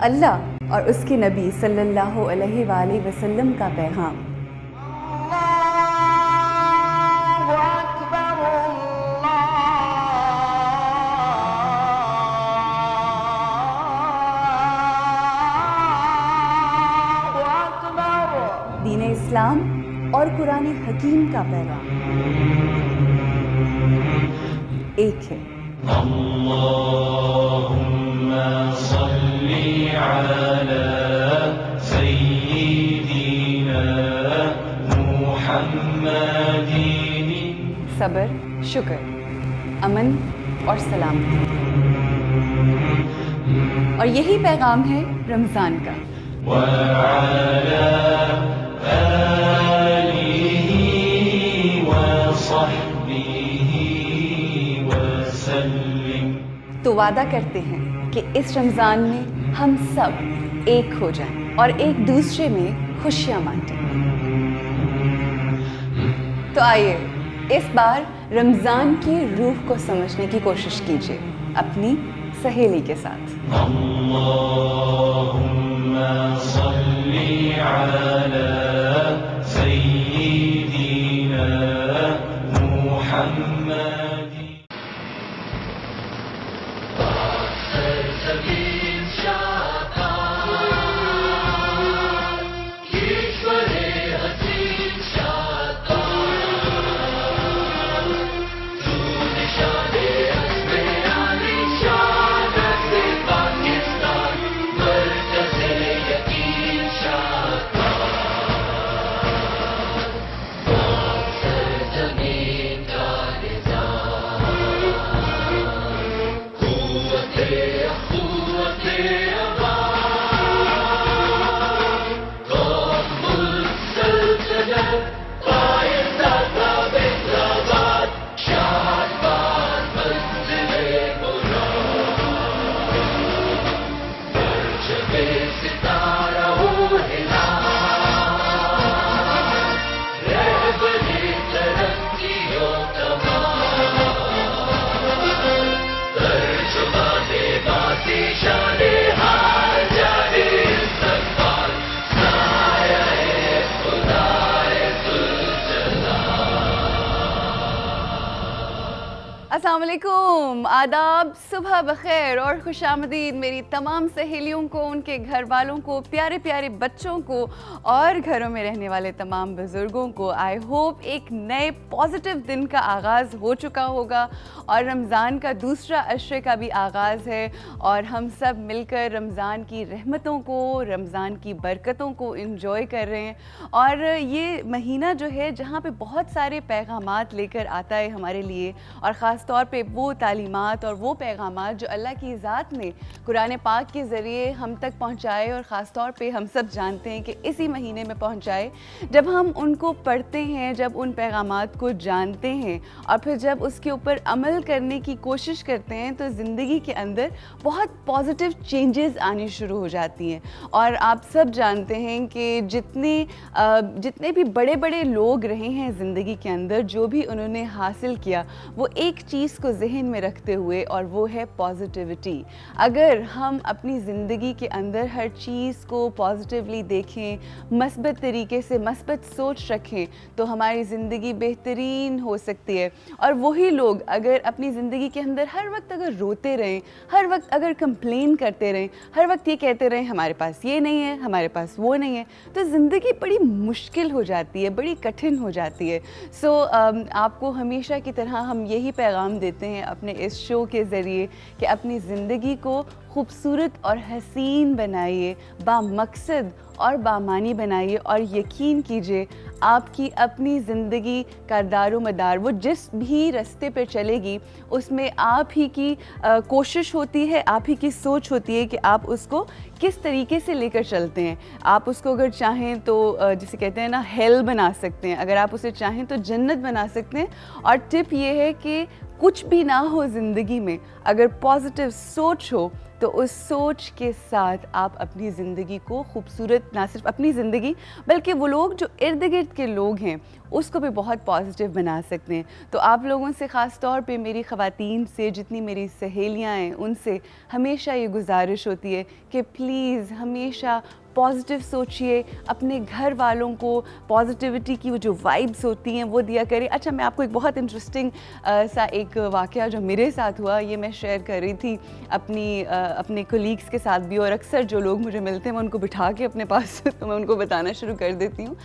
اللہ اور اس کے نبی صلی اللہ علیہ وآلہ وسلم کا پیغام۔ دین اسلام اور قرآن حکیم کا پیغام ایک ہے۔ اللہم صلی علی سیدنا محمد۔ صبر، شکر، امن اور سلامتی، اور یہی پیغام ہے رمضان کا۔ وعلی آلہ وصحبہ وسلم۔ تو وعدہ کرتے ہیں کہ اس رمضان میں ہم سب ایک ہو جائیں اور ایک دوسرے میں خوشیاں بانٹیں۔ تو آئیے اس بار رمضان کی روح کو سمجھنے کی کوشش کیجیے اپنی سہیلی کے ساتھ۔ اللہم صلی علی سیدنا محمد۔ السلام علیکم، آداب، صبح بخیر اور خوش آمدید میری تمام سہیلیوں کو، ان کے گھر والوں کو، پیارے پیارے بچوں کو اور گھروں میں رہنے والے تمام بزرگوں کو۔ آئی ہوپ ایک نئے پازیٹیو دن کا آغاز ہو چکا ہوگا اور رمضان کا دوسرا عشرے کا بھی آغاز ہے، اور ہم سب مل کر رمضان کی رحمتوں کو، رمضان کی برکتوں کو انجوائے کر رہے ہیں۔ اور یہ مہینہ جو ہے جہاں پہ بہت سارے پیغامات لے کر آتا ہے ہمارے لیے، اور خاص طور پہ وہ تعلیمات اور وہ پیغامات جو اللہ کی ذات نے قرآن پاک کے ذریعے ہم تک پہنچائے، اور خاص طور پہ ہم سب جانتے ہیں کہ اسی مہینے میں پہنچائے۔ جب ہم ان کو پڑھتے ہیں، جب ان پیغامات کو جانتے ہیں اور پھر جب اس کے اوپر عمل کرنے کی کوشش کرتے ہیں تو زندگی کے اندر بہت پازیٹیو چینجز آنی شروع ہو جاتی ہیں۔ اور آپ سب جانتے ہیں کہ جتنے بھی بڑے بڑے لوگ رہے ہیں زندگی کے اندر، جو بھی انہوں نے حاصل کیا، وہ ایک چیز کو ذہن میں رکھتے ہوئے، اور وہ ہے پازیٹیوٹی۔ اگر ہم اپنی زندگی کے اندر ہر چیز کو پازیٹیولی دیکھیں، مثبت طریقے سے مثبت سوچ رکھیں، تو ہماری زندگی بہترین ہو سکتی ہے۔ اور وہی لوگ اگر اپنی زندگی کے اندر ہر وقت اگر روتے رہیں، ہر وقت اگر کمپلین کرتے رہیں، ہر وقت یہ کہتے رہیں ہمارے پاس یہ نہیں ہے، ہمارے پاس وہ نہیں ہے، تو زندگی بڑی مشکل ہو جاتی ہے، بڑی کٹھن ہو جاتی ہے۔ سو آپ کو ہمیشہ کی طرح ہم یہی پیغام دیتے ہیں اپنے اس شو کے ذریعے کہ اپنی زندگی کو خوبصورت اور حسین بنائیے، با مقصد اور بامعنی بنائیے، اور یقین کیجئے آپ کی اپنی زندگی کا دار و مدار وہ جس بھی راستے پہ چلے گی، اس میں آپ ہی کی کوشش ہوتی ہے، آپ ہی کی سوچ ہوتی ہے کہ آپ اس کو کس طریقے سے لے کر چلتے ہیں۔ آپ اس کو اگر چاہیں تو جسے کہتے ہیں نا ہیل بنا سکتے ہیں، اگر آپ اسے چاہیں تو جنت بنا سکتے ہیں۔ اور ٹپ یہ ہے کہ کچھ بھی نہ ہو زندگی میں، اگر پازیٹیو سوچ ہو تو اس سوچ کے ساتھ آپ اپنی زندگی کو خوبصورت، نہ صرف اپنی زندگی بلکہ وہ لوگ جو ارد گرد کے لوگ ہیں اس کو بھی بہت پازیٹیو بنا سکتے ہیں. تو آپ لوگوں سے، خاص طور پہ میری خواتین سے، جتنی میری سہیلیاں ہیں، ان سے ہمیشہ یہ گزارش ہوتی ہے کہ پلیز ہمیشہ پازیٹیو سوچئے، اپنے گھر والوں کو پازیٹیوٹی کی وہ جو وائبس ہوتی ہیں وہ دیا کریں. اچھا، میں آپ کو ایک بہت انٹرسٹنگ سا ایک واقعہ جو میرے ساتھ ہوا، یہ میں شیئر کر رہی تھی اپنے کولیگس کے ساتھ بھی، اور اکثر جو لوگ مجھے ملتے ہیں میں ان کو بٹھا کے اپنے پاس تو میں ان کو بتانا شروع کر دیتی ہوں.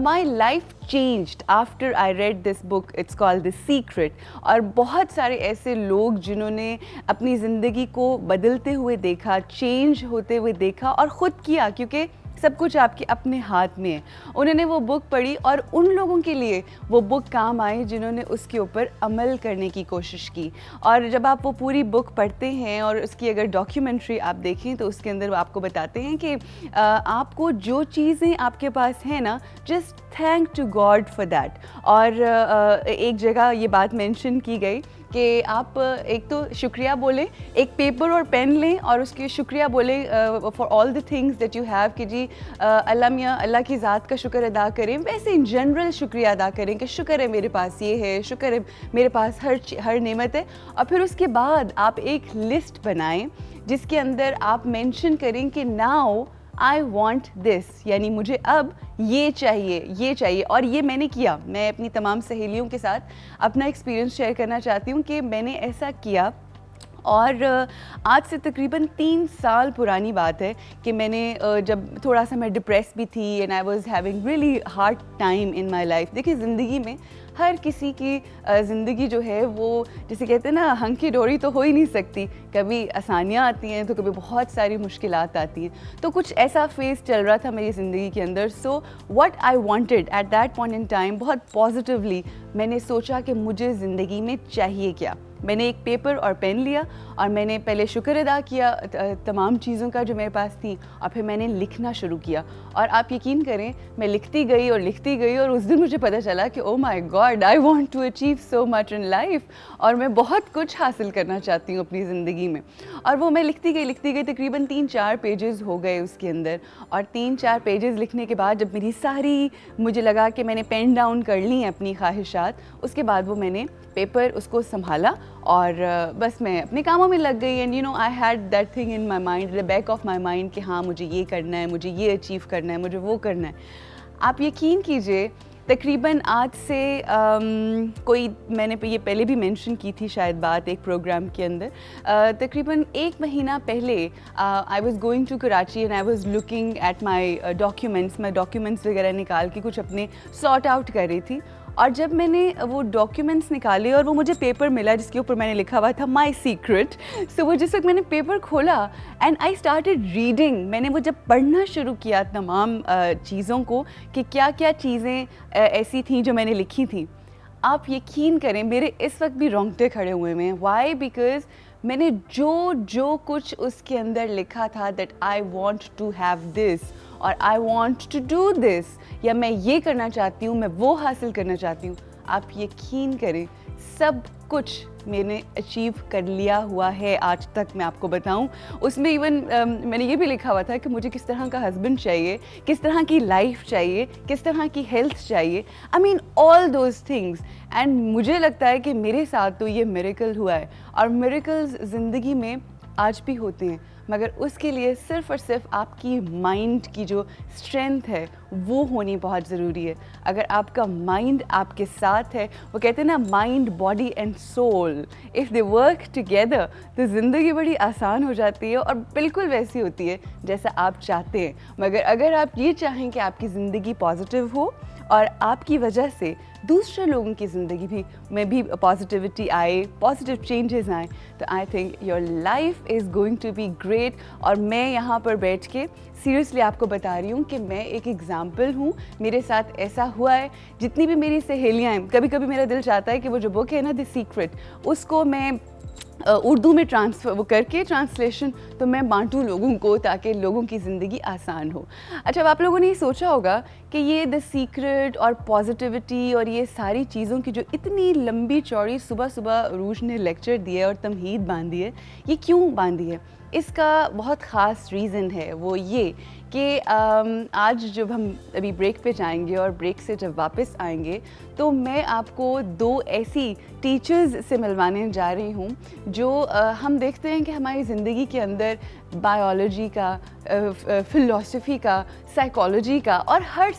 My life changed after I read this book, it's called the secret. اور بہت سارے ایسے لوگ جنہوں نے اپنی زندگی کو بدلتے ہوئے دیکھا، چینج ہوتے ہوئے دیکھا اور خود کیا، کیونکہ سب کچھ آپ کے اپنے ہاتھ میں ہے. انہوں نے وہ بک پڑھی اور ان لوگوں کے لیے وہ بک کام آئی جنہوں نے اس کے اوپر عمل کرنے کی کوشش کی. اور جب آپ وہ پوری بک پڑھتے ہیں اور اس کی اگر ڈاکیومنٹری آپ دیکھیں تو اس کے اندر وہ آپ کو بتاتے ہیں کہ آپ کو جو چیزیں آپ کے پاس ہیں نا، just thank to God for that. اور ایک جگہ یہ بات مینشن کی گئی کہ آپ ایک تو شکریہ بولیں، ایک پیپر اور پین لیں اور اس کے شکریہ بولیں for all the things that you have, کہ جی اللہ میاں، اللہ کی ذات کا شکر ادا کریں. ویسے ان جنرل شکریہ ادا کریں کہ شکر ہے میرے پاس یہ ہے، شکر ہے میرے پاس ہر نعمت ہے. اور پھر اس کے بعد آپ ایک لسٹ بنائیں جس کے اندر آپ مینشن کریں کہ ناؤ آئی وانٹ دس، یعنی مجھے اب یہ چاہیے. اور یہ میں نے کیا. میں اپنی تمام سہیلیوں کے ساتھ اپنا ایکسپیرینس شیئر کرنا چاہتی ہوں کہ میں نے ایسا کیا. اور آج سے تقریباً 3 سال پرانی بات ہے کہ میں نے جب تھوڑا سا میں ڈپریس بھی تھی and I was having really hard time in my life. دیکھیے، زندگی میں ہر کسی کی زندگی جو ہے وہ جسے کہتے ہیں نا، ہنکی ڈوری تو ہو ہی نہیں سکتی. کبھی آسانیاں آتی ہیں تو کبھی بہت ساری مشکلات آتی ہیں. تو کچھ ایسا فیز چل رہا تھا میری زندگی کے اندر. So what I wanted at that point in time, بہت پازیٹیولی میں نے سوچا کہ مجھے زندگی میں چاہیے کیا. میں نے ایک پیپر اور پین لیا اور میں نے پہلے شکر ادا کیا تمام چیزوں کا جو میرے پاس تھی، اور پھر میں نے لکھنا شروع کیا. اور آپ یقین کریں، میں لکھتی گئی اور اس دن مجھے پتہ چلا کہ oh my God, I want to achieve so much in life. اور میں بہت کچھ حاصل کرنا چاہتی ہوں اپنی زندگی میں. اور وہ میں لکھتی گئی تقریباً 3-4 پیجز ہو گئے اس کے اندر. اور 3-4 پیجز لکھنے کے بعد جب میری ساری، مجھے لگا کہ میں نے پین ڈاؤن کر لی ہیں اپنی خواہشات، اس کے بعد وہ میں نے پیپر اس کو سنبھالا اور بس میں اپنے کاموں میں لگ گئی. And you know I had that thing in my mind, the back of my mind, کہ ہاں مجھے یہ کرنا ہے، مجھے یہ اچیو کرنا ہے، مجھے وہ کرنا ہے. آپ یقین کیجئے، تقریباً آج سے میں نے یہ پہلے بھی مینشن کی تھی شاید بات ایک پروگرام کے اندر، تقریباً 1 مہینہ پہلے I was going to Karachi and I was looking at my documents. میں ڈاکیومنٹس وغیرہ نکال کے کچھ اپنے سارٹ آؤٹ کر رہی تھی. اور جب میں نے وہ ڈاکیومنٹس نکالے اور وہ مجھے پیپر ملا جس کے اوپر میں نے لکھا ہوا تھا مائی سیکرٹ. سو وہ جس وقت میں نے پیپر کھولا اینڈ آئی اسٹارٹڈ ریڈنگ، میں نے وہ جب پڑھنا شروع کیا تمام چیزوں کو کہ کیا کیا چیزیں ایسی تھیں جو میں نے لکھی تھیں، آپ یقین کریں میرے اس وقت بھی رونگٹے کھڑے ہوئے ہیں. وائی؟ بیکاز میں نے جو کچھ اس کے اندر لکھا تھا that I want to have this اور I want to do this, یا میں یہ کرنا چاہتی ہوں، میں وہ حاصل کرنا چاہتی ہوں، آپ یقین کریں سب کچھ میں نے اچیو کر لیا ہوا ہے آج تک. میں آپ کو بتاؤں، اس میں ایون میں نے یہ بھی لکھا ہوا تھا کہ مجھے کس طرح کا ہسبینڈ چاہیے، کس طرح کی لائف چاہیے، کس طرح کی ہیلتھ چاہیے، آئی مین آل دوز تھنگس. اینڈ مجھے لگتا ہے کہ میرے ساتھ تو یہ میریکل ہوا ہے، اور میریکلز زندگی میں آج بھی ہوتے ہیں، مگر اس کے لیے صرف اور صرف آپ کی مائنڈ کی جو اسٹرینتھ ہے وہ ہونی بہت ضروری ہے. اگر آپ کا مائنڈ آپ کے ساتھ ہے، وہ کہتے ہیں نا mind, body and civil, if they work together, تو زندگی بڑی آسان ہو جاتی ہے اور بالکل ویسی ہوتی ہے جیسا آپ چاہتے ہیں. مگر اگر آپ یہ چاہیں کہ آپ کی زندگی پازیٹیو ہو اور آپ کی وجہ سے دوسرے لوگوں کی زندگی میں بھی پازیٹیوٹی آئے، پازیٹیو چینجز آئیں، تو I think your life is going to be great. اور میں یہاں پر بیٹھ کے سیریسلی آپ کو بتا رہی ہوں کہ میں ایک ایگزامپل ہوں. میرے ساتھ ایسا ہوا ہے. جتنی بھی میری سہیلیاں ہیں، کبھی کبھی میرا دل چاہتا ہے کہ وہ جو بک ہے نا دی سیکرٹ، اس کو میں اردو میں وہ کر کے ٹرانسلیشن تو میں بانٹوں لوگوں کو، تاکہ لوگوں کی زندگی آسان ہو. اچھا، اب آپ لوگوں نے یہ سوچا ہوگا کہ یہ دی سیکرٹ اور پازیٹیوٹی اور یہ ساری چیزوں کی جو اتنی لمبی چوڑی صبح عروج نے لیکچر دیا اور تمہید باندھی ہے، یہ کیوں باندھی ہے؟ اس کا بہت خاص ریزن ہے، وہ یہ کہ آج جب ہم ابھی بریک پہ جائیں گے اور بریک سے جب واپس آئیں گے تو میں آپ کو 2 ایسی ٹیچرز سے ملوانے جا رہی ہوں جو ہم دیکھتے ہیں کہ ہماری زندگی کے اندر بائیولوجی کا، فلسفی کا، سائیکالوجی کا اور ہر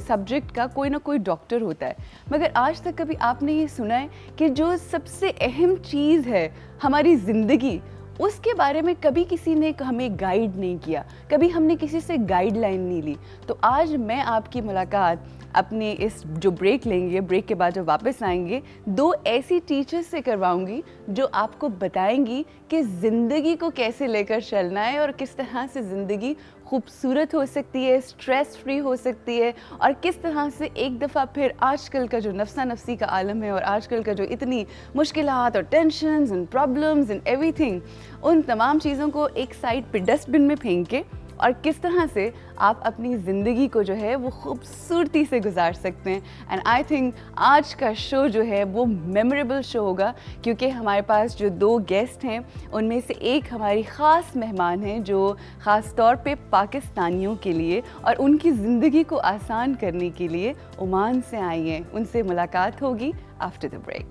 سبجیکٹ کا کوئی نہ کوئی ڈاکٹر ہوتا ہے، مگر آج تک کبھی آپ نے یہ سنا ہے کہ جو سب سے اہم چیز ہے ہماری زندگی، اس کے بارے میں کبھی کسی نے ہمیں گائیڈ نہیں کیا، کبھی ہم نے کسی سے گائیڈ لائن نہیں لی؟ تو آج میں آپ کی ملاقات اپنے اس جو بریک لیں گے، بریک کے بعد جب واپس آئیں گے، 2 ایسی ٹیچرز سے کرواؤں گی جو آپ کو بتائیں گی کہ زندگی کو کیسے لے کر چلنا ہے اور کس طرح سے زندگی خوبصورت ہو سکتی ہے، اسٹریس فری ہو سکتی ہے، اور کس طرح سے ایک دفعہ پھر آج کل کا جو نفسا نفسی کا عالم ہے اور آج کل کا جو اتنی مشکلات اور tensions and problems and everything, ان تمام چیزوں کو ایک سائڈ پہ ڈسٹ بن میں پھینک کے اور کس طرح سے آپ اپنی زندگی کو جو ہے وہ خوبصورتی سے گزار سکتے ہیں۔ اینڈ آئی تھنک آج کا شو جو ہے وہ میموریبل شو ہوگا، کیونکہ ہمارے پاس جو 2 گیسٹ ہیں ان میں سے ایک ہماری خاص مہمان ہیں جو خاص طور پہ پاکستانیوں کے لیے اور ان کی زندگی کو آسان کرنے کے لیے عمان سے آئی ہیں۔ ان سے ملاقات ہوگی آفٹر دا بریک۔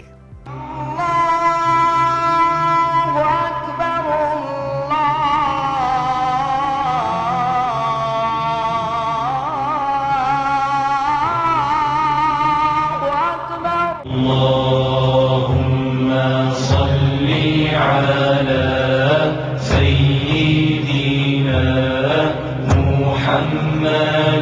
اللهم صل على سيدنا محمد